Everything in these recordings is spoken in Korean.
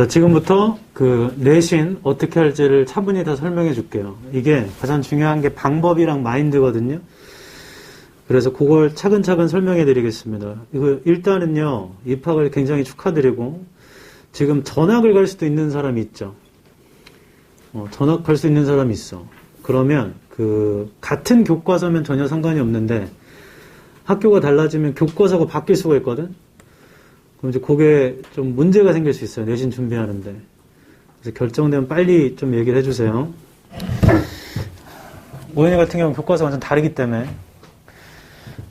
자, 지금부터 그 내신 어떻게 할지를 차분히 다 설명해 줄게요. 이게 가장 중요한 게 방법이랑 마인드거든요. 그래서 그걸 차근차근 설명해 드리겠습니다. 이거 일단은요, 입학을 굉장히 축하드리고, 지금 전학을 갈 수도 있는 사람이 있죠. 전학 갈 수 있는 사람이 있어. 그러면 같은 교과서면 전혀 상관이 없는데, 학교가 달라지면 교과서가 바뀔 수가 있거든? 그럼 이제 그게 좀 문제가 생길 수 있어요. 내신 준비하는데. 그래서 결정되면 빨리 좀 얘기를 해주세요. 오연이 같은 경우는 교과서 완전 다르기 때문에.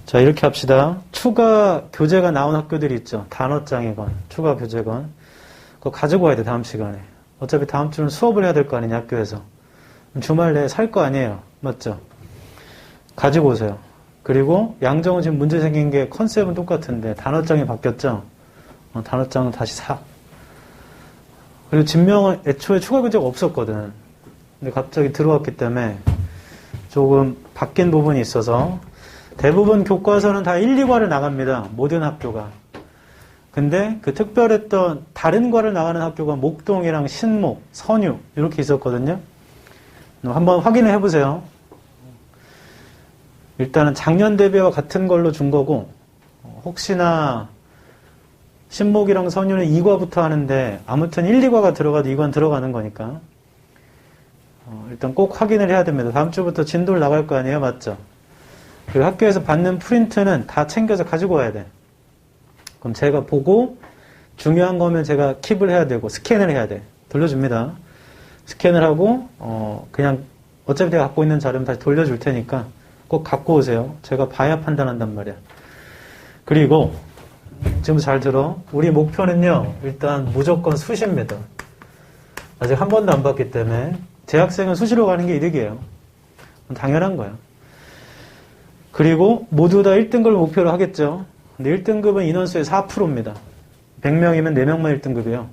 자, 이렇게 합시다. 추가 교재가 나온 학교들이 있죠. 단어장이건, 추가 교재건. 그거 가지고 와야 돼, 다음 시간에. 어차피 다음 주는 수업을 해야 될 거 아니냐, 학교에서. 주말 내에 살 거 아니에요. 맞죠? 가지고 오세요. 그리고 양정은 지금 문제 생긴 게 컨셉은 똑같은데 단어장이 바뀌었죠? 단어장은 다시 사. 그리고 진명은 애초에 추가 교재가 없었거든. 근데 갑자기 들어왔기 때문에 조금 바뀐 부분이 있어서 대부분 교과서는 다 1, 2과를 나갑니다. 모든 학교가. 근데 그 특별했던 다른 과를 나가는 학교가 목동이랑 신목, 선유 이렇게 있었거든요. 한번 확인을 해보세요. 일단은 작년 대비와 같은 걸로 준 거고 혹시나 신목이랑 선유는 2과부터 하는데 아무튼 1, 2과가 들어가도 2과는 들어가는 거니까 일단 꼭 확인을 해야 됩니다. 다음 주부터 진도를 나갈 거 아니에요? 맞죠? 그리고 학교에서 받는 프린트는 다 챙겨서 가지고 와야 돼. 그럼 제가 보고 중요한 거면 제가 킵을 해야 되고 스캔을 해야 돼. 돌려줍니다. 스캔을 하고 그냥 어차피 내가 갖고 있는 자료는 다시 돌려줄 테니까 꼭 갖고 오세요. 제가 봐야 판단한단 말이야. 그리고 지금 잘 들어. 우리 목표는요. 일단 무조건 수시입니다. 아직 한 번도 안 봤기 때문에 재학생은 수시로 가는 게 이득이에요. 당연한 거야. 그리고 모두 다 1등급을 목표로 하겠죠. 근데 1등급은 인원수의 4%입니다. 100명이면 4명만 1등급이에요.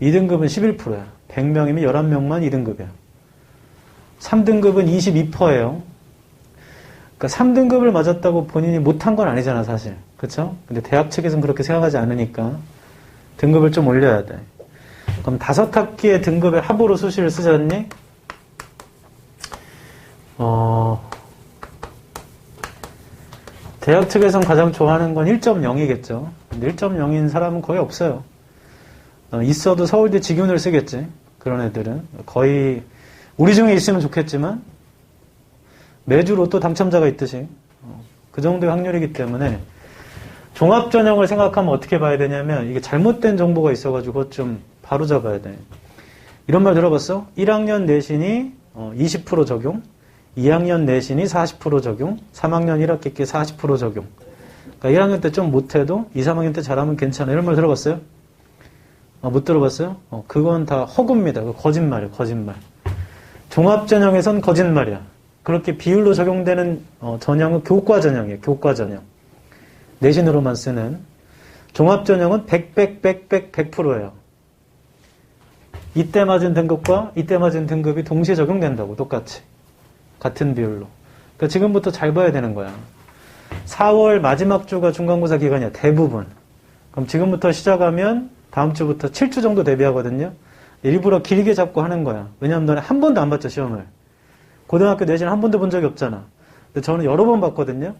2등급은 11%야. 100명이면 11명만 2등급이야. 3등급은 22%예요. 그러니까 3등급을 맞았다고 본인이 못한 건 아니잖아, 사실. 그쵸? 근데 대학 측에서는 그렇게 생각하지 않으니까 등급을 좀 올려야 돼. 그럼 5학기의 등급의 합으로 수시를 쓰셨니? 대학 측에선 가장 좋아하는 건 1.0이겠죠. 근데 1.0인 사람은 거의 없어요. 있어도 서울대 직윤을 쓰겠지. 그런 애들은. 거의, 우리 중에 있으면 좋겠지만, 매주 로또 당첨자가 있듯이, 그 정도의 확률이기 때문에, 종합전형을 생각하면 어떻게 봐야 되냐면, 이게 잘못된 정보가 있어가지고 좀 바로 잡아야 돼. 이런 말 들어봤어? 1학년 내신이 20% 적용, 2학년 내신이 40% 적용, 3학년 1학기께 40% 적용. 그러니까 1학년 때 좀 못해도 2, 3학년 때 잘하면 괜찮아. 이런 말 들어봤어요? 못 들어봤어요? 그건 다 허구입니다. 거짓말이에요. 거짓말. 종합전형에선 거짓말이야. 그렇게 비율로 적용되는 전형은 교과전형이에요. 교과전형. 내신으로만 쓰는. 종합전형은 100%예요. 이때 맞은 등급과 이때 맞은 등급이 동시에 적용된다고. 똑같이. 같은 비율로. 그러니까 지금부터 잘 봐야 되는 거야. 4월 마지막 주가 중간고사 기간이야. 대부분. 그럼 지금부터 시작하면 다음 주부터 7주 정도 대비하거든요. 일부러 길게 잡고 하는 거야. 왜냐면 너네 한 번도 안 봤죠, 시험을. 고등학교 내신 한 번도 본 적이 없잖아. 근데 저는 여러 번 봤거든요.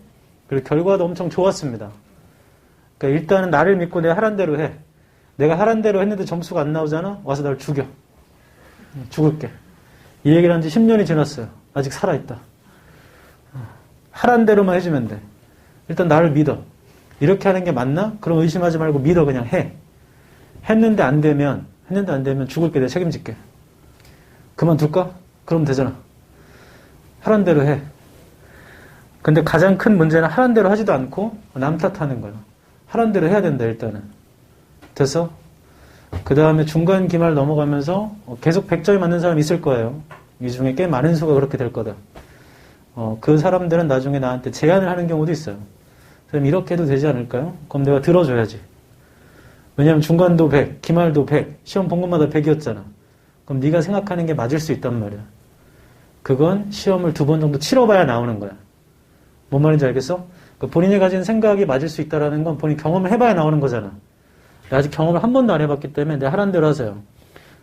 그리고 결과도 엄청 좋았습니다. 그러니까 일단은 나를 믿고 내가 하란 대로 해. 내가 하란 대로 했는데 점수가 안 나오잖아? 와서 날 죽여. 죽을게. 이 얘기를 한 지 10년이 지났어요. 아직 살아있다. 하란 대로만 해주면 돼. 일단 나를 믿어. 이렇게 하는 게 맞나? 그럼 의심하지 말고 믿어. 그냥 해. 했는데 안 되면 죽을게. 내가 책임질게. 그만둘까? 그러면 되잖아. 하란 대로 해. 근데 가장 큰 문제는 하란 대로 하지도 않고 남 탓하는 거야. 하란 대로 해야 된다, 일단은. 됐어? 그 다음에 중간 기말 넘어가면서 계속 100점이 맞는 사람이 있을 거예요. 이 중에 꽤 많은 수가 그렇게 될 거다. 그 사람들은 나중에 나한테 제안을 하는 경우도 있어요. 그럼 이렇게 해도 되지 않을까요? 그럼 내가 들어줘야지. 왜냐면 중간도 100, 기말도 100, 시험 본 것마다 100이었잖아. 그럼 네가 생각하는 게 맞을 수 있단 말이야. 그건 시험을 2번 정도 치러봐야 나오는 거야. 뭔 말인지 알겠어? 그러니까 본인이 가진 생각이 맞을 수 있다는 건 본인이 경험을 해봐야 나오는 거잖아. 아직 경험을 한 번도 안 해봤기 때문에 내 하란 대로 하세요.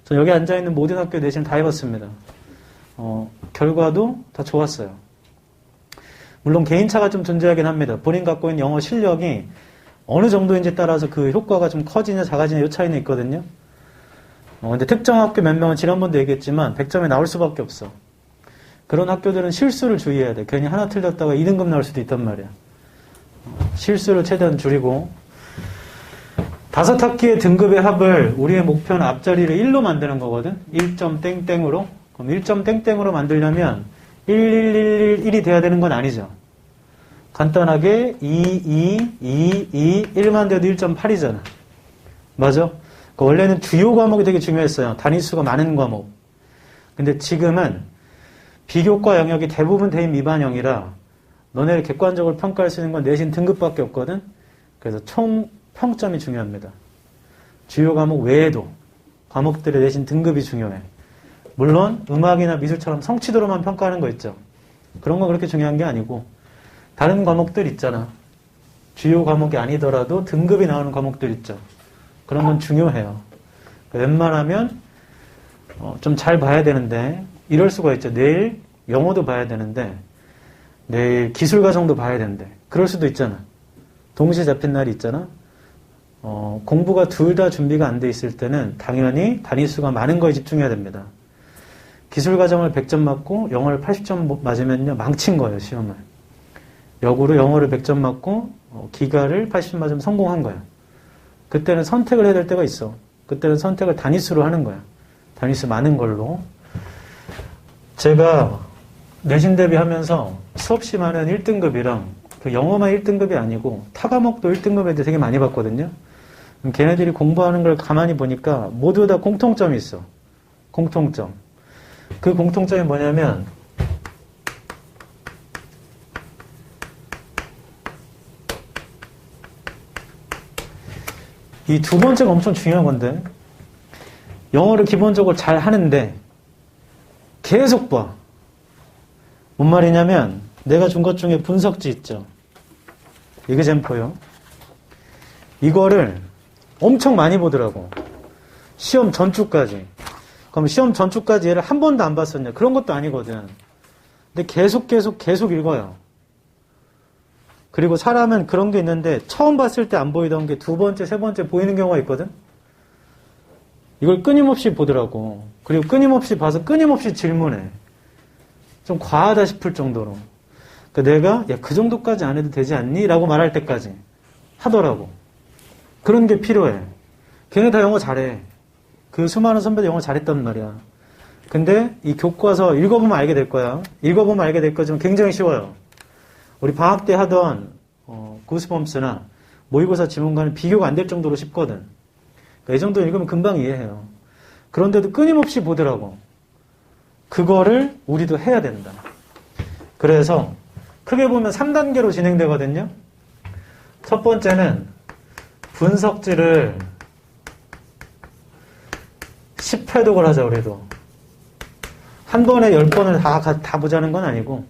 저 여기 앉아있는 모든 학교 내신 다 해봤습니다. 결과도 다 좋았어요. 물론 개인차가 좀 존재하긴 합니다. 본인 갖고 있는 영어 실력이 어느 정도인지 따라서 그 효과가 좀 커지냐 작아지냐 이 차이는 있거든요. 근데 특정 학교 몇 명은 지난번도 얘기했지만 100점에 나올 수밖에 없어. 그런 학교들은 실수를 주의해야 돼. 괜히 하나 틀렸다가 2등급 나올 수도 있단 말이야. 실수를 최대한 줄이고 5학기의 등급의 합을 우리의 목표는 앞자리를 1로 만드는 거거든. 1점 땡땡으로. 그럼 1점 땡땡으로 만들려면 1이 돼야 되는 건 아니죠. 간단하게 1만 돼도 1.8이잖아. 맞아? 원래는 주요 과목이 되게 중요했어요. 단위수가 많은 과목. 근데 지금은 비교과 영역이 대부분 대입 미반영이라 너네를 객관적으로 평가할 수 있는 건 내신 등급밖에 없거든. 그래서 총 평점이 중요합니다. 주요 과목 외에도 과목들의 내신 등급이 중요해. 물론 음악이나 미술처럼 성취도로만 평가하는 거 있죠. 그런 건 그렇게 중요한 게 아니고 다른 과목들 있잖아. 주요 과목이 아니더라도 등급이 나오는 과목들 있죠. 그런 건 중요해요. 웬만하면 좀 잘 봐야 되는데 이럴 수가 있죠. 내일 영어도 봐야 되는데 내일 기술과정도 봐야 되는데 그럴 수도 있잖아. 동시에 잡힌 날이 있잖아. 공부가 둘 다 준비가 안 돼 있을 때는 당연히 단위수가 많은 거에 집중해야 됩니다. 기술과정을 100점 맞고 영어를 80점 맞으면요 망친 거예요. 시험을. 역으로 영어를 100점 맞고 기가를 80점 맞으면 성공한 거야. 그때는 선택을 해야 될 때가 있어. 그때는 선택을 단위수로 하는 거야. 단위수 많은 걸로. 제가 내신 대비하면서 수없이 많은 1등급이랑 그 영어만 1등급이 아니고 타 과목도 1등급 애들 되게 많이 봤거든요. 걔네들이 공부하는 걸 가만히 보니까 모두 다 공통점이 있어. 공통점. 그 공통점이 뭐냐면 이 두 번째가 엄청 중요한 건데 영어를 기본적으로 잘 하는데 계속 봐. 뭔 말이냐면 내가 준 것 중에 분석지 있죠. 이그젠포요. 이거를 엄청 많이 보더라고. 시험 전주까지. 그럼 시험 전주까지 얘를 한 번도 안 봤었냐? 그런 것도 아니거든. 근데 계속 읽어요. 그리고 사람은 그런 게 있는데 처음 봤을 때 안 보이던 게 두 번째, 세 번째 보이는 경우가 있거든. 이걸 끊임없이 보더라고. 그리고 끊임없이 봐서 끊임없이 질문해. 좀 과하다 싶을 정도로. 그러니까 내가 야, 그 정도까지 안 해도 되지 않니? 라고 말할 때까지 하더라고. 그런 게 필요해. 걔네 다 영어 잘해. 그 수많은 선배들 영어 잘했단 말이야. 근데 이 교과서 읽어보면 알게 될 거야. 읽어보면 알게 될 거지만 굉장히 쉬워요. 우리 방학 때 하던 구스범스나 모의고사 지문과는 비교가 안 될 정도로 쉽거든. 그러니까 이 정도 읽으면 금방 이해해요. 그런데도 끊임없이 보더라고. 그거를 우리도 해야 된다. 그래서 크게 보면 3단계로 진행되거든요. 첫 번째는 분석지를 10회독을 하자 그래도. 한 번에 10번을 다 보자는 건 아니고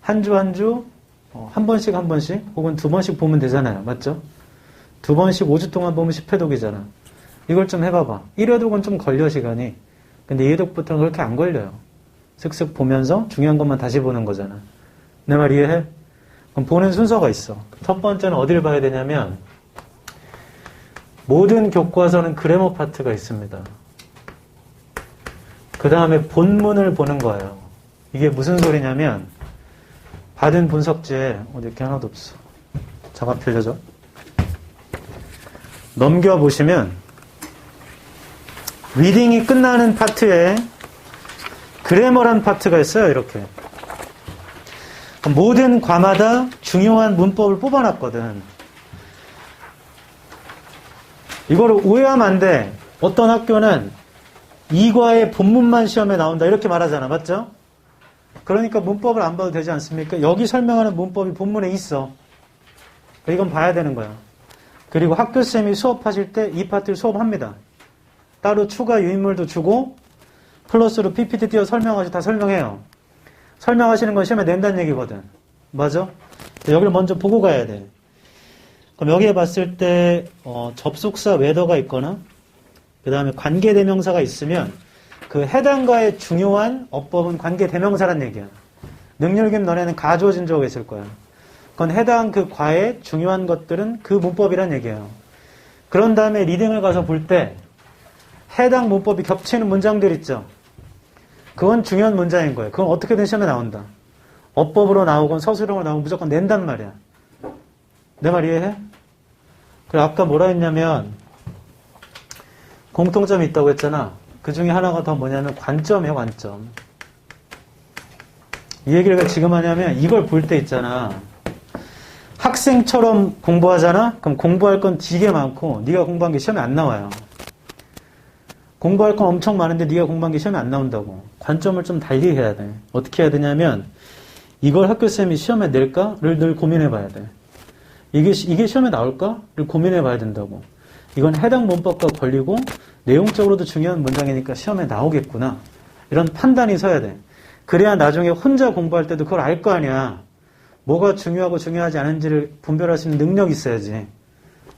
한 주 한 주 한 번씩 혹은 두 번씩 보면 되잖아요. 맞죠? 두 번씩 5주 동안 보면 10회독이잖아. 이걸 좀 해봐봐. 1회독은 좀 걸려 시간이. 근데 2회독부터는 그렇게 안 걸려요. 슥슥 보면서 중요한 것만 다시 보는 거잖아. 내 말 이해해? 그럼 보는 순서가 있어. 첫 번째는 어딜 봐야 되냐면 모든 교과서는 그래머 파트가 있습니다. 그 다음에 본문을 보는 거예요. 이게 무슨 소리냐면 받은 분석지에 어디 이렇게 하나도 없어. 자가 펴져져. 넘겨보시면 리딩이 끝나는 파트에 그래머란 파트가 있어요. 이렇게. 모든 과마다 중요한 문법을 뽑아놨거든. 이거를 오해하면 안 돼. 어떤 학교는 이과의 본문만 시험에 나온다 이렇게 말하잖아. 맞죠? 그러니까 문법을 안 봐도 되지 않습니까? 여기 설명하는 문법이 본문에 있어. 이건 봐야 되는 거야. 그리고 학교쌤이 수업하실 때 이 파트를 수업합니다. 따로 추가 유인물도 주고 플러스로 PPT 띄워 설명하시 다 설명해요. 설명하시는 건 시험에 낸다는 얘기거든. 맞아? 여기를 먼저 보고 가야 돼. 그럼 여기에 봤을 때 접속사 whether가 있거나 그 다음에 관계대명사가 있으면 그 해당과의 중요한 어법은 관계대명사란 얘기야. 능률김 너네는 가주어진 적이 있을 거야. 그건 해당 그 과의 중요한 것들은 그 문법이란 얘기예요. 그런 다음에 리딩을 가서 볼 때 해당 문법이 겹치는 문장들 있죠. 그건 중요한 문장인 거예요. 그건 어떻게든 시험에 나온다. 어법으로 나오건 서술형으로 나오건 무조건 낸단 말이야. 내 말 이해해? 그래 아까 뭐라 했냐면 공통점이 있다고 했잖아. 그 중에 하나가 더 뭐냐면 관점이에요. 관점. 이 얘기를 왜 지금 하냐면 이걸 볼 때 있잖아. 학생처럼 공부하잖아? 그럼 공부할 건 되게 많고 네가 공부한 게 시험에 안 나와요. 공부할 건 엄청 많은데 네가 공부한 게 시험에 안 나온다고. 관점을 좀 달리 해야 돼. 어떻게 해야 되냐면 이걸 학교쌤이 시험에 낼까?를 늘 고민해 봐야 돼. 이게 시험에 나올까?를 고민해 봐야 된다고. 이건 해당 문법과 걸리고 내용적으로도 중요한 문장이니까 시험에 나오겠구나. 이런 판단이 서야 돼. 그래야 나중에 혼자 공부할 때도 그걸 알 거 아니야. 뭐가 중요하고 중요하지 않은지를 분별할 수 있는 능력이 있어야지.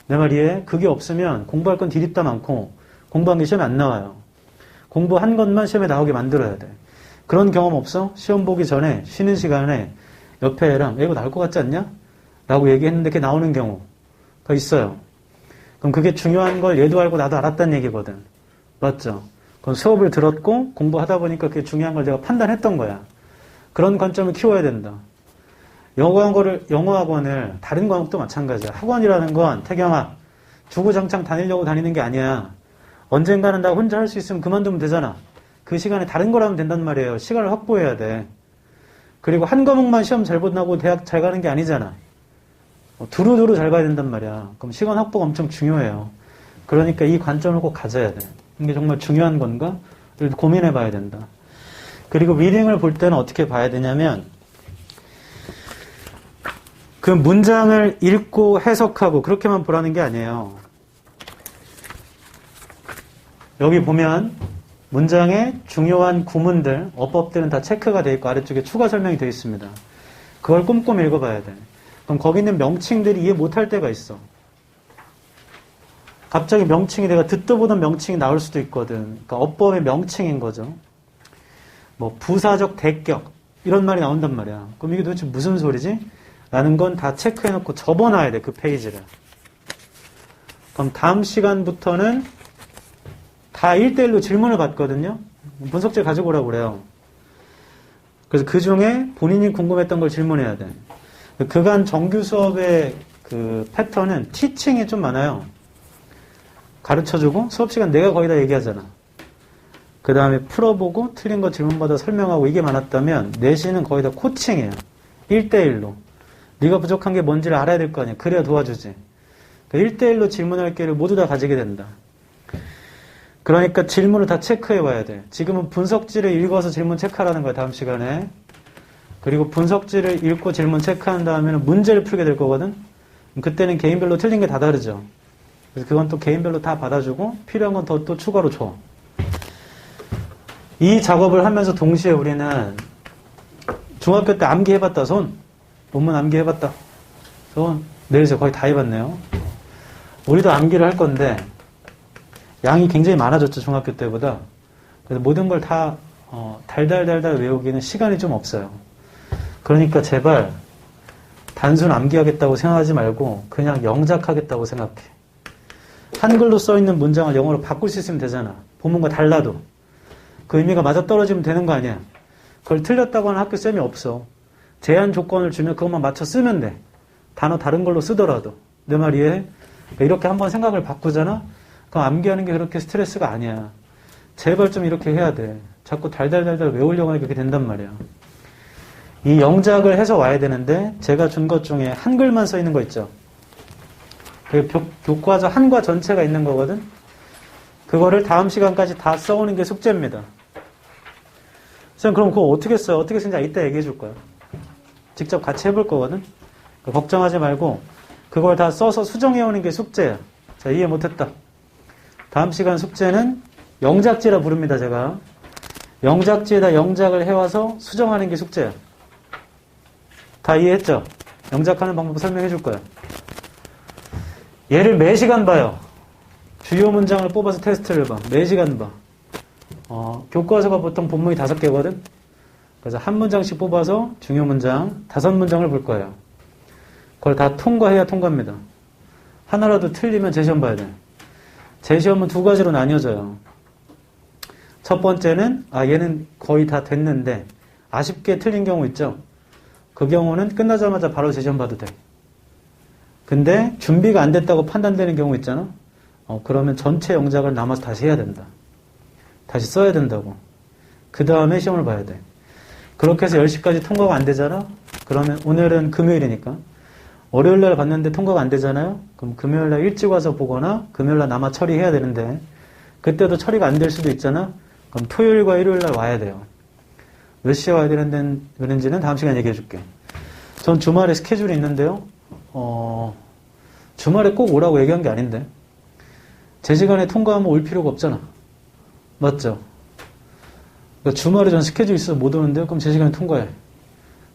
내 말 이해해? 그게 없으면 공부할 건 디립다 많고 공부한 게 시험에 안 나와요. 공부한 것만 시험에 나오게 만들어야 돼. 그런 경험 없어? 시험 보기 전에 쉬는 시간에 옆에 애랑 이거 나올 것 같지 않냐? 라고 얘기했는데 그게 나오는 경우가 있어요. 그럼 그게 중요한 걸 얘도 알고 나도 알았다는 얘기거든. 맞죠? 그럼 수업을 들었고 공부하다 보니까 그게 중요한 걸 내가 판단했던 거야. 그런 관점을 키워야 된다. 영어 학원을 다른 과목도 마찬가지야. 학원이라는 건 태경아 주구장창 다니려고 다니는 게 아니야. 언젠가는 나 혼자 할 수 있으면 그만두면 되잖아. 그 시간에 다른 걸 하면 된단 말이에요. 시간을 확보해야 돼. 그리고 한 과목만 시험 잘 본다고 대학 잘 가는 게 아니잖아. 두루두루 잘 가야 된단 말이야. 그럼 시간 확보가 엄청 중요해요. 그러니까 이 관점을 꼭 가져야 돼. 이게 정말 중요한 건가? 를 고민해 봐야 된다. 그리고 리딩을 볼 때는 어떻게 봐야 되냐면 그 문장을 읽고 해석하고 그렇게만 보라는 게 아니에요. 여기 보면 문장의 중요한 구문들, 어법들은 다 체크가 되어 있고 아래쪽에 추가 설명이 되어 있습니다. 그걸 꼼꼼히 읽어봐야 돼. 그럼 거기 있는 명칭들이 이해 못할 때가 있어. 갑자기 명칭이 내가 듣도 보던 명칭이 나올 수도 있거든. 그러니까 어법의 명칭인 거죠. 뭐 부사적 대격 이런 말이 나온단 말이야. 그럼 이게 도대체 무슨 소리지? 라는 건 다 체크해놓고 접어놔야 돼. 그 페이지를. 그럼 다음 시간부터는 다 1대1로 질문을 받거든요. 분석지 가지고 오라고 그래요. 그래서 그 중에 본인이 궁금했던 걸 질문해야 돼. 그간 정규 수업의 그 패턴은 티칭이 좀 많아요. 가르쳐주고 수업 시간 내가 거의 다 얘기하잖아. 그 다음에 풀어보고 틀린 거 질문받아 설명하고 이게 많았다면 내신은 거의 다 코칭이에요. 1대1로. 네가 부족한 게 뭔지를 알아야 될 거 아니야. 그래야 도와주지. 그러니까 1대1로 질문할 기회를 모두 다 가지게 된다. 그러니까 질문을 다 체크해 봐야 돼. 지금은 분석지를 읽어서 질문 체크하라는 거야. 다음 시간에. 그리고 분석지를 읽고 질문 체크한 다음에는 문제를 풀게 될 거거든. 그때는 개인별로 틀린 게 다 다르죠. 그래서 그건 또 개인별로 다 받아주고 필요한 건 또 추가로 줘. 이 작업을 하면서 동시에 우리는 중학교 때 암기해봤다. 손. 논문 암기해봤다. 손. 내리세요. 거의 다 해봤네요. 우리도 암기를 할 건데 양이 굉장히 많아졌죠. 중학교 때보다. 그래서 모든 걸 다 달달달달 외우기는 시간이 좀 없어요. 그러니까 제발 단순 암기하겠다고 생각하지 말고 그냥 영작하겠다고 생각해. 한글로 써있는 문장을 영어로 바꿀 수 있으면 되잖아. 본문과 달라도. 그 의미가 맞아떨어지면 되는 거 아니야. 그걸 틀렸다고 하는 학교 쌤이 없어. 제한 조건을 주면 그것만 맞춰 쓰면 돼. 단어 다른 걸로 쓰더라도. 내 말 이해해? 이렇게 한번 생각을 바꾸잖아? 그럼 암기하는 게 그렇게 스트레스가 아니야. 제발 좀 이렇게 해야 돼. 자꾸 달달달달 외우려고 하니까 그렇게 된단 말이야. 이 영작을 해서 와야 되는데 제가 준 것 중에 한글만 써 있는 거 있죠. 교과서 한과 전체가 있는 거거든. 그거를 다음 시간까지 다 써오는 게 숙제입니다. 쌤 그럼 그거 어떻게 써요? 어떻게 쓰는지 이따 얘기해 줄 거야. 직접 같이 해볼 거거든. 그러니까 걱정하지 말고 그걸 다 써서 수정해 오는 게 숙제야. 자, 이해 못했다. 다음 시간 숙제는 영작지라 부릅니다. 제가 영작지에다 영작을 해와서 수정하는 게 숙제야. 다 이해했죠? 영작하는 방법 설명해 줄 거야. 얘를 매시간 봐요. 주요 문장을 뽑아서 테스트를 봐. 매시간 봐. 교과서가 보통 본문이 5개거든? 그래서 한 문장씩 뽑아서 중요 문장 5문장을 볼 거예요. 그걸 다 통과해야 통과입니다. 하나라도 틀리면 재시험 봐야 돼. 재시험은 2가지로 나뉘어져요. 첫 번째는 얘는 거의 다 됐는데 아쉽게 틀린 경우 있죠. 그 경우는 끝나자마자 바로 재시험 봐도 돼. 근데 준비가 안 됐다고 판단되는 경우 있잖아. 그러면 전체 영작을 남아서 다시 해야 된다. 다시 써야 된다고. 그 다음에 시험을 봐야 돼. 그렇게 해서 10시까지 통과가 안 되잖아. 그러면 오늘은 금요일이니까 월요일날 봤는데 통과가 안 되잖아요. 그럼 금요일날 일찍 와서 보거나 금요일날 남아 처리해야 되는데 그때도 처리가 안 될 수도 있잖아. 그럼 토요일과 일요일날 와야 돼요. 몇 시에 와야 되는지는 다음 시간에 얘기해 줄게. 전 주말에 스케줄이 있는데요. 주말에 꼭 오라고 얘기한 게 아닌데 제 시간에 통과하면 올 필요가 없잖아. 맞죠? 그러니까 주말에 전 스케줄 있어서 못 오는데요. 그럼 제 시간에 통과해.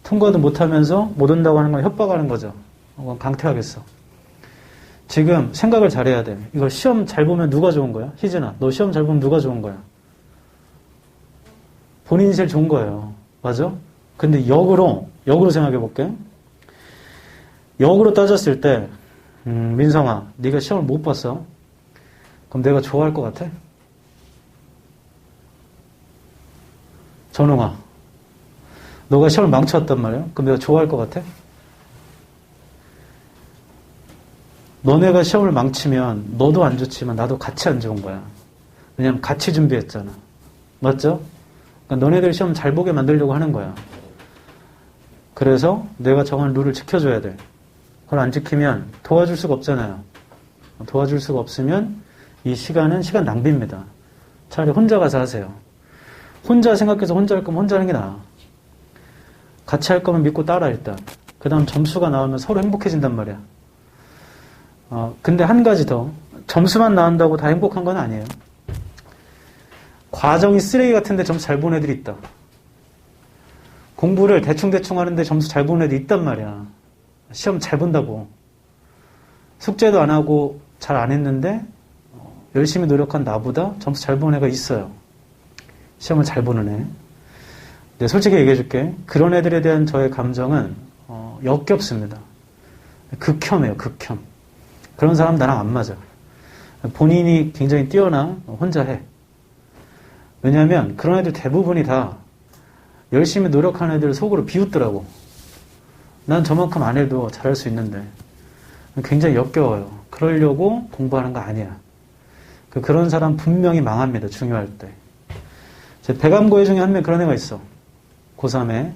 통과도 못하면서 못 온다고 하는 건 협박하는 거죠. 그건 강퇴하겠어. 지금 생각을 잘해야 돼. 이거 시험 잘 보면 누가 좋은 거야? 희진아, 너 시험 잘 보면 누가 좋은 거야? 본인이 제일 좋은 거예요. 맞아? 근데 역으로 생각해 볼게. 역으로 따졌을 때 민성아, 네가 시험을 못 봤어. 그럼 내가 좋아할 것 같아? 전웅아, 너가 시험을 망쳤단 말이야? 그럼 내가 좋아할 것 같아? 너네가 시험을 망치면 너도 안 좋지만 나도 같이 안 좋은 거야. 왜냐면 같이 준비했잖아. 맞죠? 그러니까 너네들 시험 잘 보게 만들려고 하는 거야. 그래서 내가 정한 룰을 지켜줘야 돼. 그걸 안 지키면 도와줄 수가 없잖아요. 도와줄 수가 없으면 이 시간은 시간 낭비입니다. 차라리 혼자 가서 하세요. 혼자 생각해서 혼자 할 거면 혼자 하는 게 나아. 같이 할 거면 믿고 따라 일단. 그 다음 점수가 나오면 서로 행복해진단 말이야. 근데 한 가지 더. 점수만 나온다고 다 행복한 건 아니에요. 과정이 쓰레기 같은데 점수 잘 본 애들이 있다. 공부를 대충대충 하는데 점수 잘 본 애들이 있단 말이야. 시험 잘 본다고. 숙제도 안 하고 잘 안 했는데 열심히 노력한 나보다 점수 잘 본 애가 있어요. 시험을 잘 보는 애. 근데 솔직히 얘기해 줄게. 그런 애들에 대한 저의 감정은 역겹습니다. 극혐이에요. 극혐. 그런 사람 나랑 안 맞아. 본인이 굉장히 뛰어나 혼자 해. 왜냐하면 그런 애들 대부분이 다 열심히 노력하는 애들 속으로 비웃더라고. 난 저만큼 안 해도 잘할 수 있는데 굉장히 역겨워요. 그러려고 공부하는 거 아니야. 그런 사람 분명히 망합니다. 중요할 때. 제 배감고애 중에 한 명 그런 애가 있어. 고3에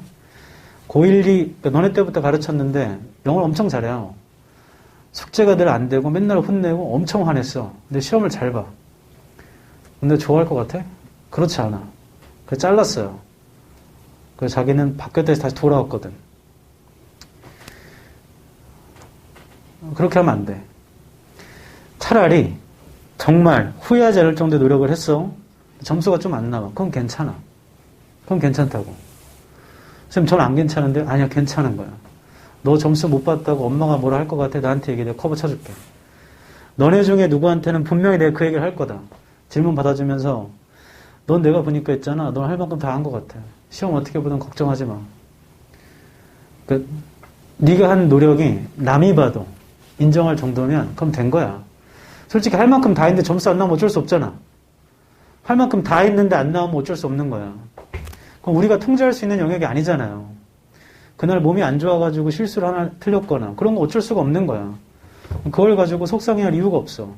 고1, 2 그러니까 너네 때부터 가르쳤는데 영어를 엄청 잘해요. 숙제가 늘 안 되고 맨날 혼내고 엄청 화냈어. 근데 시험을 잘 봐. 근데 좋아할 것 같아? 그렇지 않아. 그래서 잘랐어요. 그래서 자기는 바뀌었다 다시 돌아왔거든. 그렇게 하면 안 돼. 차라리 정말 후회하지 않을 정도의 노력을 했어. 점수가 좀 안 나와. 그건 괜찮아. 그건 괜찮다고. 선생님, 저는 안 괜찮은데? 아니야, 괜찮은 거야. 너 점수 못 봤다고 엄마가 뭐라 할 것 같아? 나한테 얘기해. 내가 커버 쳐줄게. 너네 중에 누구한테는 분명히 내가 그 얘기를 할 거다. 질문 받아주면서 넌 내가 보니까 있잖아. 넌 할 만큼 다 한 것 같아. 시험 어떻게 보든 걱정하지 마. 그러니까 네가 한 노력이 남이 봐도 인정할 정도면 그럼 된 거야. 솔직히 할 만큼 다 했는데 점수 안 나오면 어쩔 수 없잖아. 할 만큼 다 했는데 안 나오면 어쩔 수 없는 거야. 그럼 우리가 통제할 수 있는 영역이 아니잖아요. 그날 몸이 안 좋아가지고 실수를 하나 틀렸거나 그런 거 어쩔 수가 없는 거야. 그걸 가지고 속상해할 이유가 없어.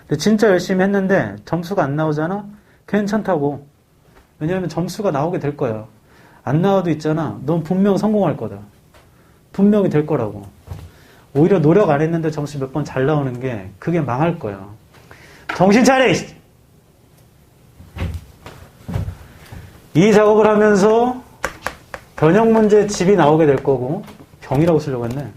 근데 진짜 열심히 했는데 점수가 안 나오잖아? 괜찮다고. 왜냐하면 점수가 나오게 될 거야. 안 나와도 있잖아. 넌 분명 성공할 거다. 분명히 될 거라고. 오히려 노력 안 했는데 점수 몇 번 잘 나오는 게 그게 망할 거야. 정신 차려! 이 작업을 하면서 변형 문제 집이 나오게 될 거고 병이라고 쓰려고 했네.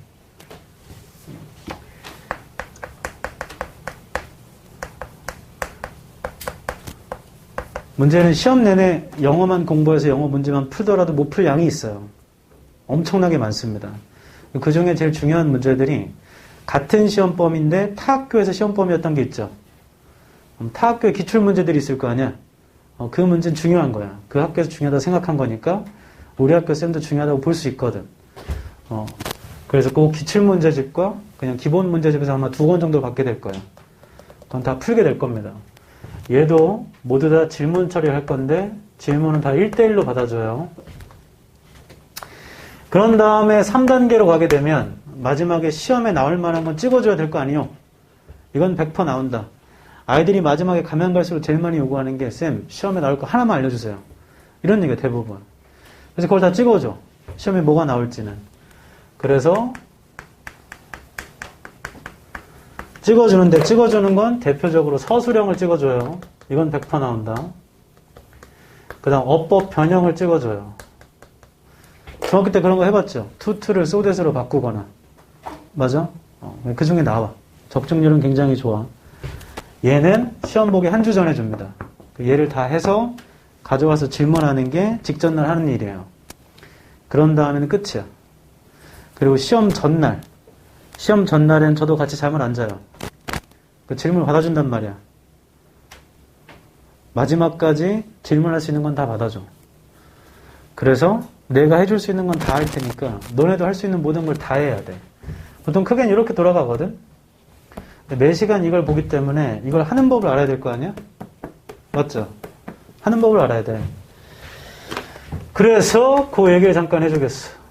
문제는 시험 내내 영어만 공부해서 영어 문제만 풀더라도 못 풀 양이 있어요. 엄청나게 많습니다. 그 중에 제일 중요한 문제들이 같은 시험범인데 타 학교에서 시험범이었던 게 있죠. 그럼 타 학교에 기출문제들이 있을 거 아니야. 그 문제는 중요한 거야. 그 학교에서 중요하다고 생각한 거니까 우리 학교 쌤도 중요하다고 볼 수 있거든. 그래서 그 기출문제집과 그냥 기본 문제집에서 아마 2권 정도 받게 될 거야. 그건 다 풀게 될 겁니다. 얘도 모두 다 질문 처리할 건데 질문은 다 1대1로 받아줘요. 그런 다음에 3단계로 가게 되면 마지막에 시험에 나올 만한 건 찍어줘야 될 거 아니요. 이건 100% 나온다. 아이들이 마지막에 가면 갈수록 제일 많이 요구하는 게 쌤, 시험에 나올 거 하나만 알려주세요. 이런 얘기가 대부분. 그래서 그걸 다 찍어줘. 시험에 뭐가 나올지는. 그래서 찍어주는데 찍어주는 건 대표적으로 서술형을 찍어줘요. 이건 100% 나온다. 그 다음 어법 변형을 찍어줘요. 중학교 때 그런 거 해봤죠? 투투를 소댓으로 바꾸거나. 맞아? 그 중에 나와. 적중률은 굉장히 좋아. 얘는 시험 보기 한 주 전에 줍니다. 얘를 다 해서 가져와서 질문하는 게 직전날 하는 일이에요. 그런 다음에는 끝이야. 그리고 시험 전날. 시험 전날엔 저도 같이 잠을 안 자요. 그 질문 받아준단 말이야. 마지막까지 질문할 수 있는 건 다 받아줘. 그래서 내가 해줄 수 있는 건 다 할 테니까 너네도 할 수 있는 모든 걸 다 해야 돼. 보통 크게는 이렇게 돌아가거든. 매 시간 이걸 보기 때문에 이걸 하는 법을 알아야 될 거 아니야? 맞죠? 하는 법을 알아야 돼. 그래서 그 얘기를 잠깐 해주겠어.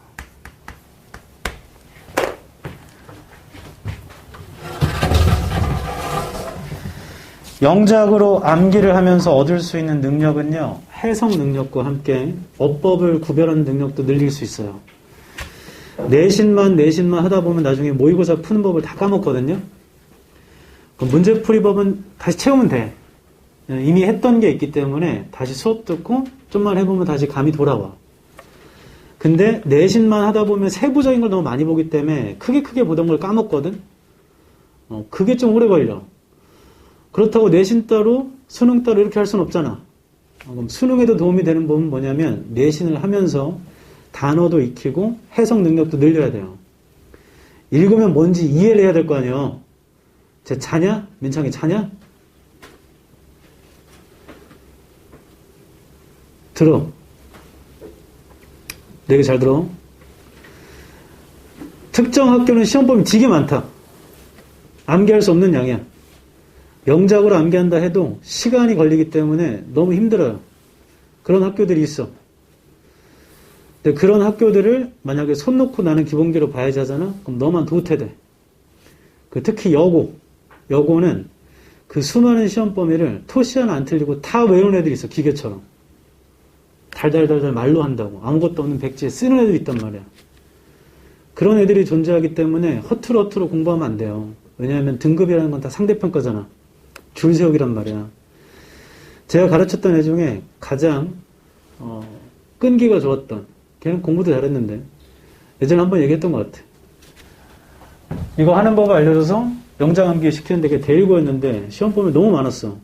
영작으로 암기를 하면서 얻을 수 있는 능력은요, 해석 능력과 함께 어법을 구별하는 능력도 늘릴 수 있어요. 내신만 하다 보면 나중에 모의고사 푸는 법을 다 까먹거든요. 문제풀이법은 다시 채우면 돼. 이미 했던 게 있기 때문에 다시 수업 듣고 좀만 해보면 다시 감이 돌아와. 근데 내신만 하다 보면 세부적인 걸 너무 많이 보기 때문에 크게 보던 걸 까먹거든. 그게 좀 오래 걸려. 그렇다고 내신 따로 수능 따로 이렇게 할 수는 없잖아. 그럼 수능에도 도움이 되는 법은 뭐냐면 내신을 하면서 단어도 익히고 해석 능력도 늘려야 돼요. 읽으면 뭔지 이해를 해야 될 거 아니에요. 쟤 자냐? 민창이 자냐? 들어. 내 얘기 잘 들어. 특정 학교는 시험범위 되게 많다. 암기할 수 없는 양이야. 영작으로 암기한다 해도 시간이 걸리기 때문에 너무 힘들어요. 그런 학교들이 있어. 근데 그런 학교들을 만약에 손 놓고 나는 기본기로 봐야지 하잖아? 그럼 너만 도태돼. 특히 여고는 그 수많은 시험 범위를 토시 하나 안 틀리고 다 외우는 애들이 있어. 기계처럼. 달달달달 말로 한다고. 아무것도 없는 백지에 쓰는 애들이 있단 말이야. 그런 애들이 존재하기 때문에 허투루 공부하면 안 돼요. 왜냐하면 등급이라는 건 다 상대평 가잖아. 줄 세우기란 말이야. 제가 가르쳤던 애 중에 가장 끈기가 좋았던, 걔는 공부도 잘했는데 예전에 한번 얘기했던 것 같아. 이거 하는 법을 알려줘서 영작 암기 시키는데 그게 대일고였는데 시험 범위 너무 많았어.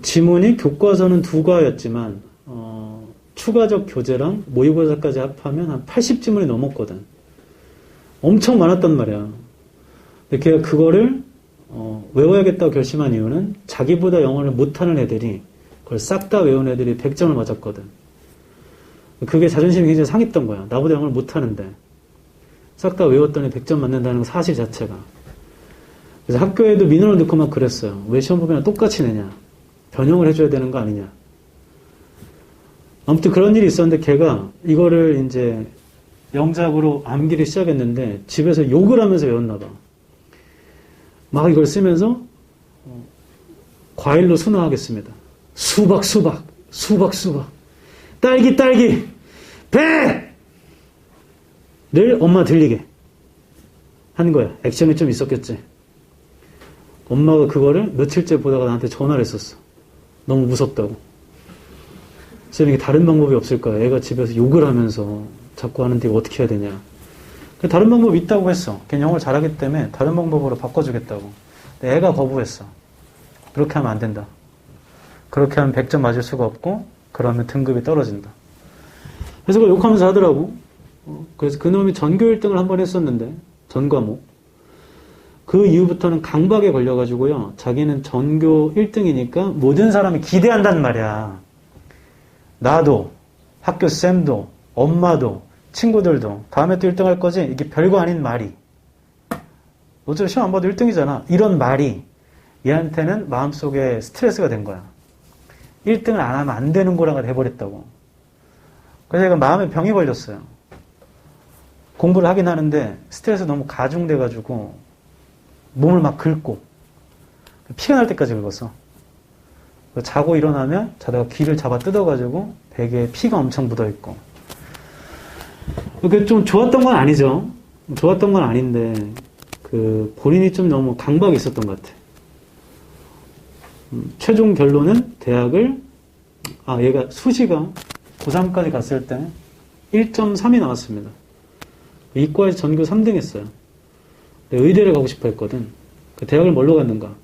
지문이 교과서는 2과였지만 추가적 교재랑 모의고사까지 합하면 한 80지문이 넘었거든. 엄청 많았단 말이야. 근데 걔가 그거를 외워야겠다고 결심한 이유는 자기보다 영어를 못하는 애들이 그걸 싹 다 외운 애들이 100점을 맞았거든. 그게 자존심이 굉장히 상했던 거야. 나보다 영어를 못하는데 싹 다 외웠더니 100점 맞는다는 사실 자체가. 그래서 학교에도 민원을 넣고 막 그랬어요. 왜 시험 보면 똑같이 내냐. 변형을 해줘야 되는 거 아니냐. 아무튼 그런 일이 있었는데 걔가 이거를 이제 영작으로 암기를 시작했는데 집에서 욕을 하면서 외웠나 봐. 막 이걸 쓰면서 과일로 순화하겠습니다. 수박 딸기 배를 엄마 들리게 한 거야. 액션이 좀 있었겠지. 엄마가 그거를 며칠째 보다가 나한테 전화를 했었어. 너무 무섭다고. 쌤, 이게 다른 방법이 없을까? 애가 집에서 욕을 하면서 자꾸 하는데 어떻게 해야 되냐. 다른 방법이 있다고 했어. 걔는 영어를 잘하기 때문에 다른 방법으로 바꿔주겠다고. 근데 애가 거부했어. 그렇게 하면 안 된다. 그렇게 하면 100점 맞을 수가 없고 그러면 등급이 떨어진다. 그래서 그걸 욕하면서 하더라고. 그래서 그놈이 전교 1등을 한 번 했었는데 전 과목. 그 이후부터는 강박에 걸려가지고요. 자기는 전교 1등이니까 모든 사람이 기대한단 말이야. 나도, 학교 쌤도, 엄마도, 친구들도 다음에 또 1등 할 거지? 이게 별거 아닌 말이. 어차피 시험 안 봐도 1등이잖아. 이런 말이 얘한테는 마음속에 스트레스가 된 거야. 1등을 안 하면 안 되는 거라가 돼버렸다고. 그래서 얘가 마음에 병이 걸렸어요. 공부를 하긴 하는데 스트레스 너무 가중돼가지고 몸을 막 긁고 피가 날 때까지 긁었어. 자고 일어나면 자다가 귀를 잡아 뜯어가지고 베개에 피가 엄청 묻어있고. 그게 좀 좋았던 건 아니죠. 좋았던 건 아닌데 본인이 좀 너무 강박이 있었던 것 같아. 최종 결론은 대학을 얘가 수시가 고3까지 갔을 때 1.3이 나왔습니다. 이과에서 전교 3등 했어요. 의대를 가고 싶어 했거든. 그 대학을 뭘로 갔는가?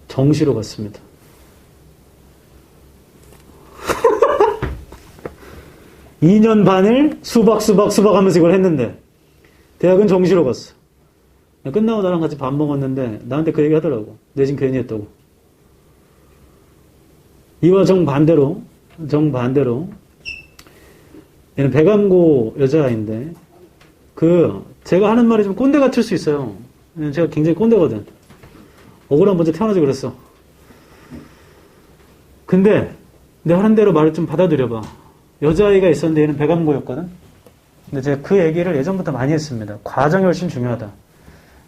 정시로 갔습니다. 2년 반을 수박 하면서 이걸 했는데 대학은 정시로 갔어. 끝나고 나랑 같이 밥 먹었는데 나한테 그 얘기 하더라고. 내신 괜히 했다고. 이와 정반대로 얘는 배감고 여자아이인데 제가 하는 말이 좀 꼰대 같을 수 있어요. 제가 굉장히 꼰대거든. 억울한 먼저 태어나지 그랬어. 근데 내 하는 대로 말을 좀 받아들여봐. 여자아이가 있었는데 얘는 배감고였거든. 근데 제가 그 얘기를 예전부터 많이 했습니다. 과정이 훨씬 중요하다.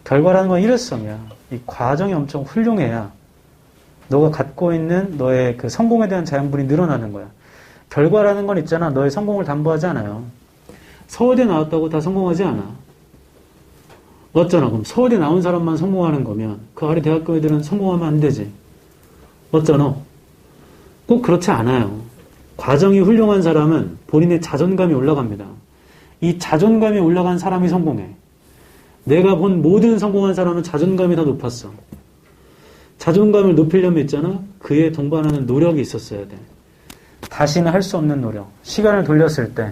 결과라는 건 일회성이야. 이 과정이 엄청 훌륭해야 너가 갖고 있는 너의 그 성공에 대한 자양분이 늘어나는 거야. 결과라는 건 있잖아. 너의 성공을 담보하지 않아요. 서울대 나왔다고 다 성공하지 않아. 어쩌나 그럼 서울대 나온 사람만 성공하는 거면 그 아래 대학교 애들은 성공하면 안 되지. 어쩌나 꼭 그렇지 않아요. 과정이 훌륭한 사람은 본인의 자존감이 올라갑니다. 이 자존감이 올라간 사람이 성공해. 내가 본 모든 성공한 사람은 자존감이 더 높았어. 자존감을 높이려면 있잖아. 그에 동반하는 노력이 있었어야 돼. 다시는 할 수 없는 노력. 시간을 돌렸을 때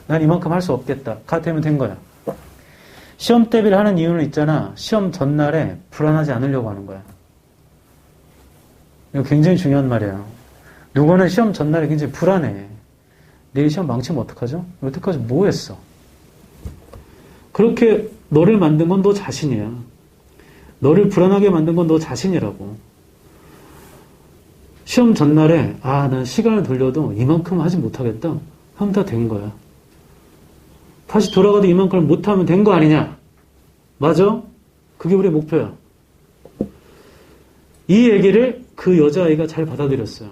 난 이만큼 할 수 없겠다. 같으면 된 거야. 시험 대비를 하는 이유는 있잖아. 시험 전날에 불안하지 않으려고 하는 거야. 이거 굉장히 중요한 말이에요. 누구는 시험 전날에 굉장히 불안해. 내일 시험 망치면 어떡하죠? 여태까지 뭐 했어? 그렇게 너를 만든 건 너 자신이야. 너를 불안하게 만든 건 너 자신이라고. 시험 전날에 난 시간을 돌려도 이만큼 하지 못하겠다 하면 다 된 거야. 다시 돌아가도 이만큼 못하면 된 거 아니냐? 맞아? 그게 우리의 목표야. 이 얘기를 그 여자아이가 잘 받아들였어요.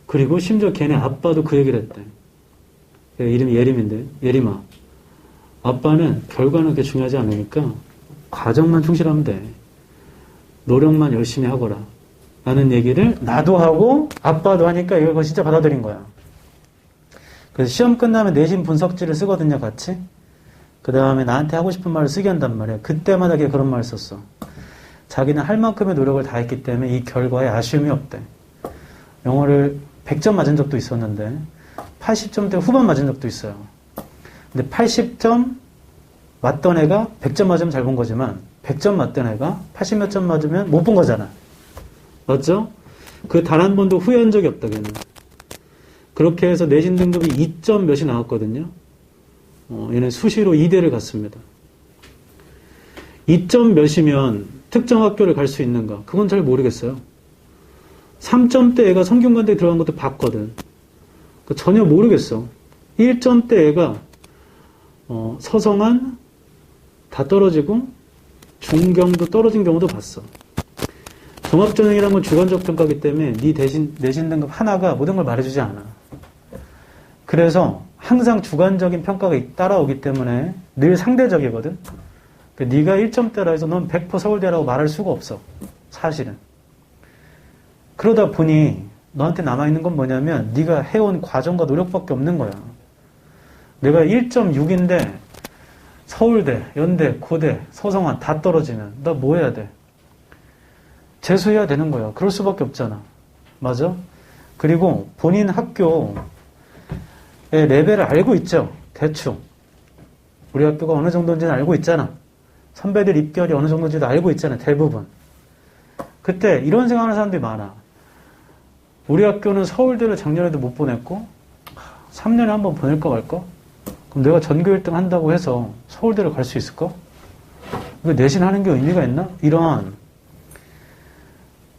그리고 심지어 걔네 아빠도 그 얘기를 했대. 이름이 예림인데, 예림아. 아빠는 결과는 그렇게 중요하지 않으니까 과정만 충실하면 돼. 노력만 열심히 하거라. 라는 얘기를 나도 하고 아빠도 하니까 이걸 진짜 받아들인 거야. 그래서 시험 끝나면 내신 분석지를 쓰거든요, 같이. 그 다음에 나한테 하고 싶은 말을 쓰게 한단 말이야. 그때마다 걔 그런 말을 썼어. 자기는 할 만큼의 노력을 다했기 때문에 이 결과에 아쉬움이 없대. 영어를 100점 맞은 적도 있었는데 80점대 후반 맞은 적도 있어요. 근데 80점 맞던 애가 100점 맞으면 잘 본 거지만 100점 맞던 애가 80몇 점 맞으면 못 본 거잖아. 맞죠? 그 단 한 번도 후회한 적이 없다, 걔는. 그렇게 해서 내신 등급이 2점 몇이 나왔거든요. 얘는 수시로 2대를 갔습니다. 2점 몇이면 특정 학교를 갈 수 있는가? 그건 잘 모르겠어요. 3점대 애가 성균관대에 들어간 것도 봤거든. 전혀 모르겠어. 1점대 애가 서성한 다 떨어지고 중경도 떨어진 경우도 봤어. 종합전형이라는 건 주관적 평가이기 때문에 네 내신 등급 하나가 모든 걸 말해주지 않아. 그래서 항상 주관적인 평가가 따라오기 때문에 늘 상대적이거든. 네가 1점대라 해서 넌 100% 서울대라고 말할 수가 없어. 사실은. 그러다 보니 너한테 남아있는 건 뭐냐면 네가 해온 과정과 노력밖에 없는 거야. 내가 1.6인데 서울대, 연대, 고대, 서성한 다 떨어지면 나 뭐 해야 돼? 재수해야 되는 거야. 그럴 수밖에 없잖아. 맞아? 그리고 본인 학교의 레벨을 알고 있죠. 대충. 우리 학교가 어느 정도인지는 알고 있잖아. 선배들 입결이 어느 정도인지도 알고 있잖아. 대부분. 그때 이런 생각하는 사람들이 많아. 우리 학교는 서울대를 작년에도 못 보냈고 3년에 한 번 보낼까 말까? 그럼 내가 전교 1등 한다고 해서 서울대를 갈 수 있을까? 이거 내신하는 게 의미가 있나? 이런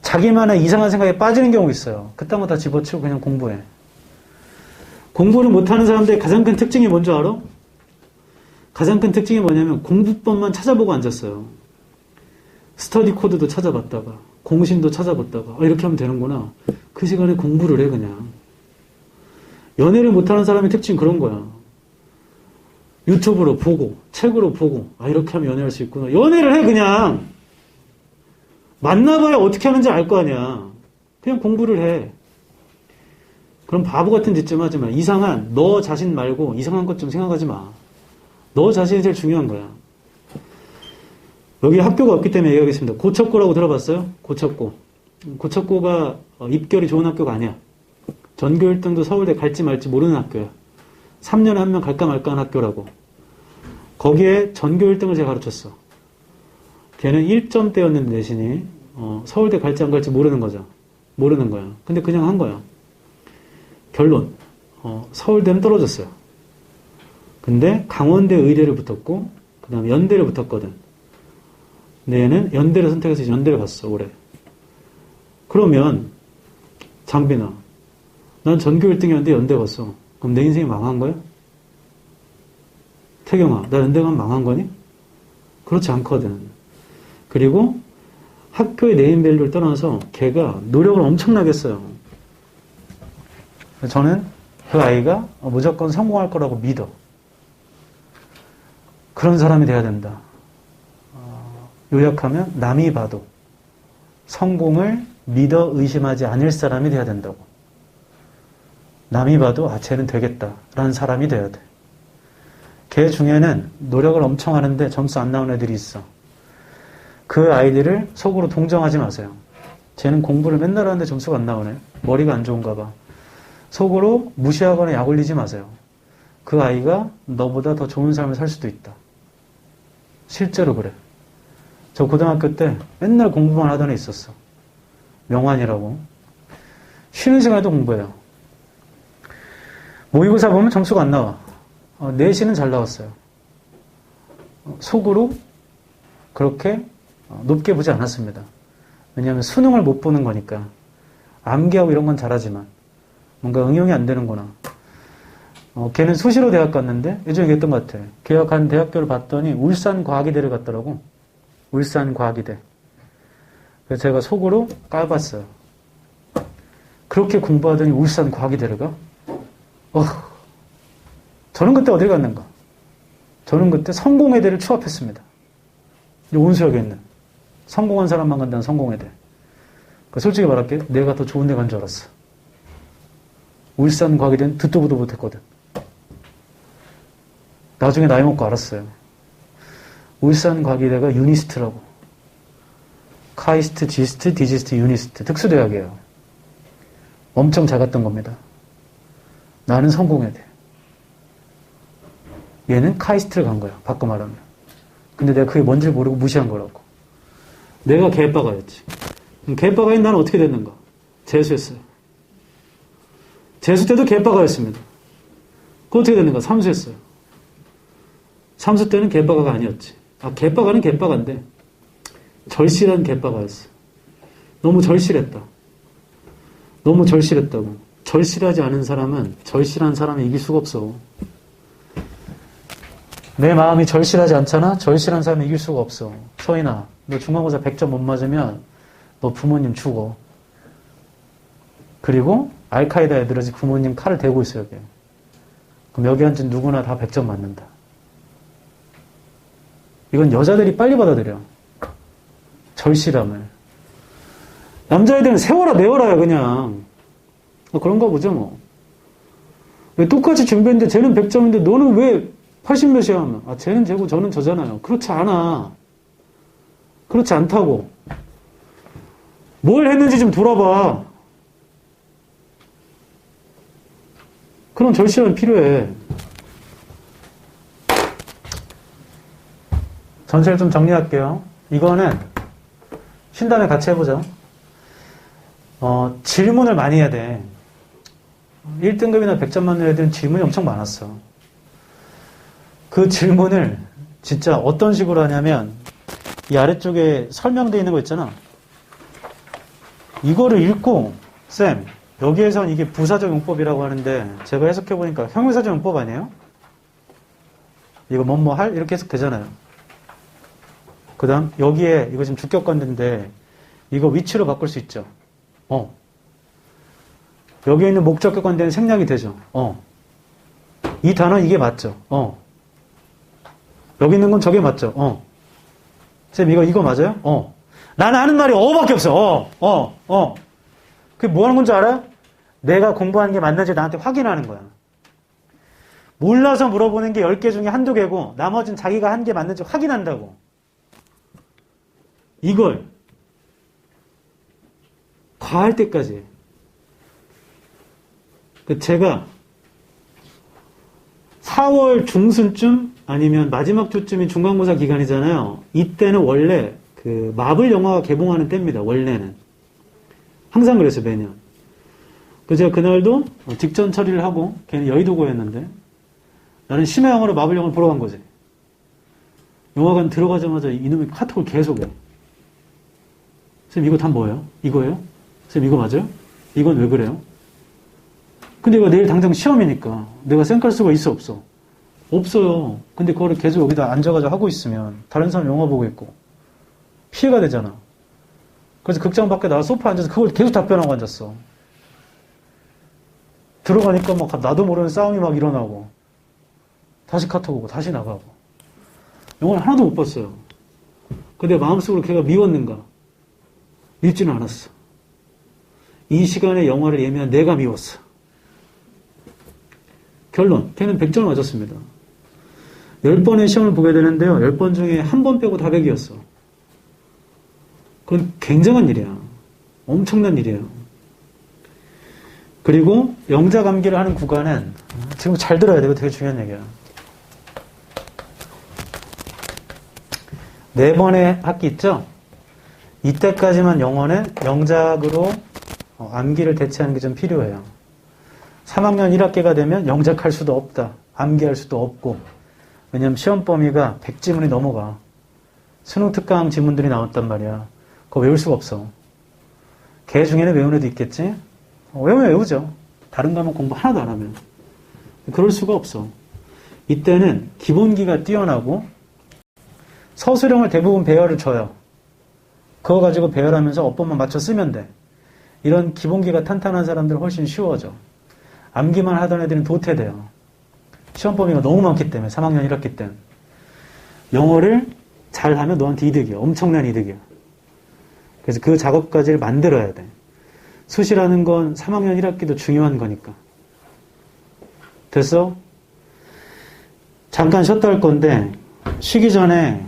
자기만의 이상한 생각에 빠지는 경우가 있어요. 그딴 거 다 집어치우고 그냥 공부해. 공부를 못하는 사람들의 가장 큰 특징이 뭔지 알아? 가장 큰 특징이 뭐냐면 공부법만 찾아보고 앉았어요. 스터디 코드도 찾아봤다가 공신도 찾아봤다가 이렇게 하면 되는구나. 그 시간에 공부를 해 그냥. 연애를 못하는 사람의 특징은 그런 거야. 유튜브로 보고 책으로 보고 이렇게 하면 연애할 수 있구나. 연애를 해 그냥. 만나봐야 어떻게 하는지 알 거 아니야. 그냥 공부를 해. 그럼 바보 같은 짓 좀 하지 마. 이상한 너 자신 말고 이상한 것 좀 생각하지 마. 너 자신이 제일 중요한 거야. 여기 학교가 없기 때문에 얘기하겠습니다. 고척고라고 들어봤어요? 고척고. 고척고가 입결이 좋은 학교가 아니야. 전교 1등도 서울대 갈지 말지 모르는 학교야. 3년에 한 명 갈까 말까 하는 학교라고. 거기에 전교 1등을 제가 가르쳤어. 걔는 1점대였는데 내신이 서울대 갈지 안 갈지 모르는 거죠. 모르는 거야. 근데 그냥 한 거야. 결론 서울대는 떨어졌어요. 근데 강원대 의대를 붙었고 그 다음에 연대를 붙었거든. 근데 얘는 연대를 선택해서 연대를 갔어 올해. 그러면 장빈아 난 전교 1등이었는데 연대 갔어. 그럼 내 인생이 망한 거야? 태경아 나 연대 가면 망한 거니? 그렇지 않거든. 그리고 학교의 네임밸류를 떠나서 걔가 노력을 엄청나게 했어요. 저는 그 아이가 무조건 성공할 거라고 믿어. 그런 사람이 돼야 된다. 요약하면 남이 봐도 성공을 믿어 의심하지 않을 사람이 돼야 된다고. 남이 봐도 쟤는 되겠다라는 사람이 돼야 돼. 걔 중에는 노력을 엄청 하는데 점수 안 나오는 애들이 있어. 그 아이들을 속으로 동정하지 마세요. 쟤는 공부를 맨날 하는데 점수가 안 나오네. 머리가 안 좋은가 봐. 속으로 무시하거나 약 올리지 마세요. 그 아이가 너보다 더 좋은 삶을 살 수도 있다. 실제로 그래. 저 고등학교 때 맨날 공부만 하던 애 있었어. 명환이라고. 쉬는 시간에도 공부해요. 모의고사 보면 점수가 안 나와. 내신은 잘 나왔어요. 속으로 그렇게 높게 보지 않았습니다. 왜냐하면 수능을 못 보는 거니까. 암기하고 이런 건 잘하지만 뭔가 응용이 안 되는구나. 걔는 수시로 대학 갔는데 예전에 얘기했던 것 같아. 걔가 간 대학교를 봤더니 울산과학의대를 갔더라고. 울산과학의대. 그래서 제가 속으로 까봤어요. 그렇게 공부하더니 울산과학의대를 가? 저는 그때 어딜 갔는가? 저는 그때 성공회대를 추합했습니다. 온수역에 있는 성공한 사람만 간다는 성공회대. 솔직히 말할게, 내가 더 좋은 데 간 줄 알았어. 울산과학의대는 듣도 보도 못했거든. 나중에 나이 먹고 알았어요. 울산과학의대가 유니스트라고. 카이스트, 지스트, 디지스트, 유니스트. 특수대학이에요. 엄청 잘 갔던 겁니다. 나는 성공회대. 얘는 카이스트를 간 거야. 바꿔 말하면. 근데 내가 그게 뭔지 모르고 무시한 거라고. 내가 개빠가였지. 개빠가인 나는 어떻게 됐는가? 재수했어요. 재수 때도 개빠가였습니다. 그 어떻게 됐는가? 삼수했어요. 삼수 때는 개빠가가 아니었지. 개빠가는 개빠가인데 절실한 개빠가였어. 너무 절실했다. 너무 절실했다고. 절실하지 않은 사람은 절실한 사람이 이길 수가 없어. 내 마음이 절실하지 않잖아? 절실한 사람이 이길 수가 없어. 서인아, 너 중간고사 100점 못 맞으면 너 부모님 죽어. 그리고 알카이다 애들이 부모님 칼을 대고 있어 여기. 그럼 여기 앉은 누구나 다 100점 맞는다. 이건 여자들이 빨리 받아들여. 절실함을. 남자애들은 세워라 내워라야 그냥. 그런가 보죠 뭐. 왜 똑같이 준비했는데 쟤는 100점인데 너는 왜 80 몇이야 하면 쟤는 쟤고 저는 저잖아요. 그렇지 않아. 그렇지 않다고. 뭘 했는지 좀 돌아봐. 그런 절실함이 필요해. 전체를 좀 정리할게요. 이거는 쉰 다음에 같이 해보자. 질문을 많이 해야 돼. 1등급이나 100점 맞는 애들은 질문이 엄청 많았어. 그 질문을 진짜 어떤 식으로 하냐면 이 아래쪽에 설명되어 있는 거 있잖아. 이거를 읽고 쌤 여기에선 이게 부사적 용법이라고 하는데 제가 해석해보니까 형용사적 용법 아니에요? 이거 뭐뭐 할? 이렇게 해석되잖아요. 그 다음 여기에 이거 지금 주격관대인데 이거 위치로 바꿀 수 있죠. 여기에 있는 목적격관대는 생략이 되죠. 이 단어 이게 맞죠. 여기 있는 건 저게 맞죠. 쌤 이거 맞아요? 나는 하는 말이 밖에 없어. 그게 뭐 하는 건지 알아? 내가 공부하는 게 맞는지 나한테 확인하는 거야. 몰라서 물어보는 게 10개 중에 한두 개고 나머지는 자기가 한 게 맞는지 확인한다고. 이걸 다 할 때까지. 제가 4월 중순쯤 아니면 마지막 주쯤이 중간고사 기간이잖아요. 이때는 원래 그 마블 영화가 개봉하는 때입니다. 원래는. 항상 그랬어요. 매년. 그래서 제가 그날도 직전 처리를 하고 걔는 여의도고였는데 나는 심야 영화로 마블 영화를 보러 간 거지. 영화관 들어가자마자 이놈이 카톡을 계속해. 쌤 이거 다 뭐예요? 이거예요? 쌤 이거 맞아요? 이건 왜 그래요? 근데 이거 내일 당장 시험이니까 내가 쌩깔 수가 있어 없어? 없어요. 근데 그거를 계속 여기다 앉아가지고 하고 있으면 다른 사람 영화 보고 있고 피해가 되잖아. 그래서 극장 밖에 나와 소파에 앉아서 그걸 계속 답변하고 앉았어. 들어가니까 막 나도 모르는 싸움이 막 일어나고 다시 카톡 오고 다시 나가고 영화를 하나도 못 봤어요. 근데 마음속으로 걔가 미웠는가? 밉지는 않았어. 이 시간에 영화를 예매한 내가 미웠어. 결론, 걔는 100점을 맞았습니다. 10번의 시험을 보게 되는데요. 10번 중에 한 번 빼고 다 100이었어. 그건 굉장한 일이야. 엄청난 일이에요. 그리고 영작 암기를 하는 구간은 지금 잘 들어야 되고 되게 중요한 얘기야. 4번의 학기 있죠? 이때까지만 영어는 영작으로 암기를 대체하는 게 좀 필요해요. 3학년 1학기가 되면 영작할 수도 없다. 암기할 수도 없고. 왜냐면 시험 범위가 100지문이 넘어가. 수능 특강 지문들이 나왔단 말이야. 그거 외울 수가 없어. 걔 중에는 외우는 애도 있겠지? 외우면 외우죠. 다른 과목 공부 하나도 안 하면. 그럴 수가 없어. 이때는 기본기가 뛰어나고 서술형을 대부분 배열을 줘요. 그거 가지고 배열하면서 어법만 맞춰 쓰면 돼. 이런 기본기가 탄탄한 사람들은 훨씬 쉬워져. 암기만 하던 애들은 도태돼요. 시험 범위가 너무 많기 때문에 3학년 1학기 때는. 영어를 잘하면 너한테 이득이야. 엄청난 이득이야. 그래서 그 작업까지를 만들어야 돼. 수시라는 건 3학년 1학기도 중요한 거니까. 됐어? 잠깐 쉬었다 할 건데 쉬기 전에